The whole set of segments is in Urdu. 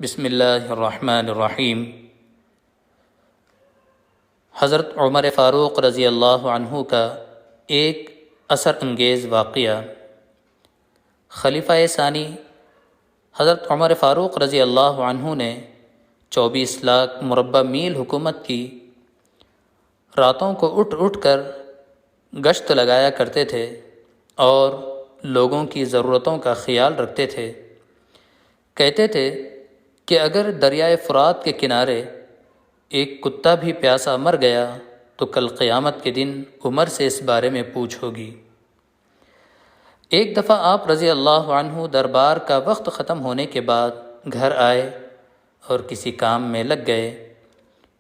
بسم اللہ الرحمن الرحیم۔ حضرت عمر فاروق رضی اللہ عنہ کا ایک اثر انگیز واقعہ۔ خلیفہ ثانی حضرت عمر فاروق رضی اللہ عنہ نے 24 لاکھ مربع میل حکومت کی۔ راتوں کو اٹھ اٹھ کر گشت لگایا کرتے تھے اور لوگوں کی ضرورتوں کا خیال رکھتے تھے۔ کہتے تھے کہ اگر دریائے فرات کے کنارے ایک کتا بھی پیاسا مر گیا تو کل قیامت کے دن عمر سے اس بارے میں پوچھ ہوگی۔ ایک دفعہ آپ رضی اللہ عنہ دربار کا وقت ختم ہونے کے بعد گھر آئے اور کسی کام میں لگ گئے۔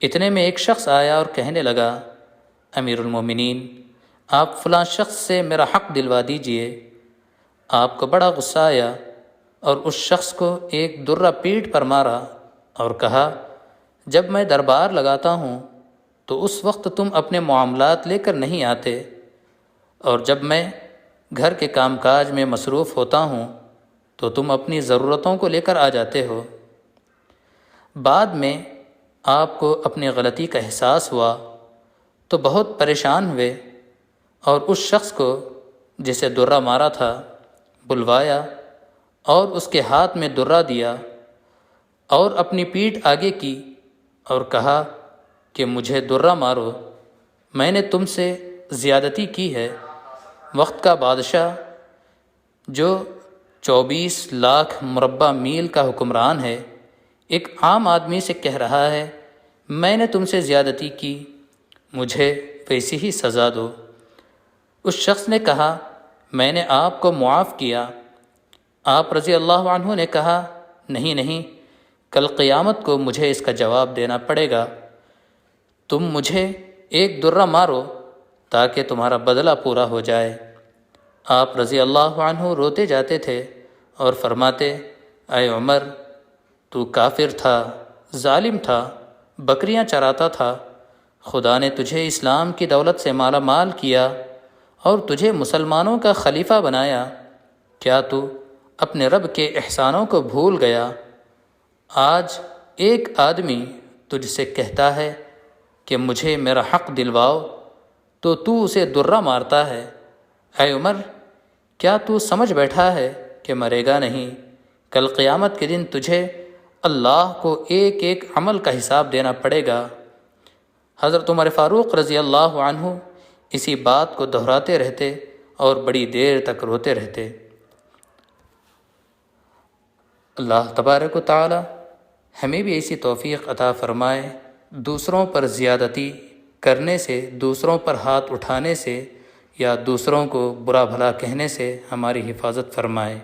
اتنے میں ایک شخص آیا اور کہنے لگا، امیر المومنین، آپ فلاں شخص سے میرا حق دلوا دیجئے۔ آپ کو بڑا غصہ آیا اور اس شخص کو ایک درہ پیٹھ پر مارا اور کہا، جب میں دربار لگاتا ہوں تو اس وقت تم اپنے معاملات لے کر نہیں آتے، اور جب میں گھر کے کام کاج میں مصروف ہوتا ہوں تو تم اپنی ضرورتوں کو لے کر آ جاتے ہو۔ بعد میں آپ کو اپنی غلطی کا احساس ہوا تو بہت پریشان ہوئے اور اس شخص کو جسے درہ مارا تھا بلوایا اور اس کے ہاتھ میں درہ دیا اور اپنی پیٹھ آگے کی اور کہا کہ مجھے درہ مارو، میں نے تم سے زیادتی کی ہے۔ وقت کا بادشاہ جو 24 لاکھ مربع میل کا حکمران ہے، ایک عام آدمی سے کہہ رہا ہے، میں نے تم سے زیادتی کی، مجھے ویسی ہی سزا دو۔ اس شخص نے کہا، میں نے آپ کو معاف کیا۔ آپ رضی اللہ عنہ نے کہا، نہیں، کل قیامت کو مجھے اس کا جواب دینا پڑے گا۔ تم مجھے ایک درہ مارو تاکہ تمہارا بدلہ پورا ہو جائے۔ آپ رضی اللہ عنہ روتے جاتے تھے اور فرماتے، اے عمر، تو کافر تھا، ظالم تھا، بکریاں چراتا تھا، خدا نے تجھے اسلام کی دولت سے مالا مال کیا اور تجھے مسلمانوں کا خلیفہ بنایا، کیا تو اپنے رب کے احسانوں کو بھول گیا؟ آج ایک آدمی تجھ سے کہتا ہے کہ مجھے میرا حق دلواؤ تو اسے درہ مارتا ہے۔ اے عمر، کیا تو سمجھ بیٹھا ہے کہ مرے گا نہیں؟ کل قیامت کے دن تجھے اللہ کو ایک ایک عمل کا حساب دینا پڑے گا۔ حضرت عمر فاروق رضی اللہ عنہ اسی بات کو دہراتے رہتے اور بڑی دیر تک روتے رہتے۔ اللہ تبارک و تعالی ہمیں بھی ایسی توفیق عطا فرمائے، دوسروں پر زیادتی کرنے سے، دوسروں پر ہاتھ اٹھانے سے یا دوسروں کو برا بھلا کہنے سے ہماری حفاظت فرمائے۔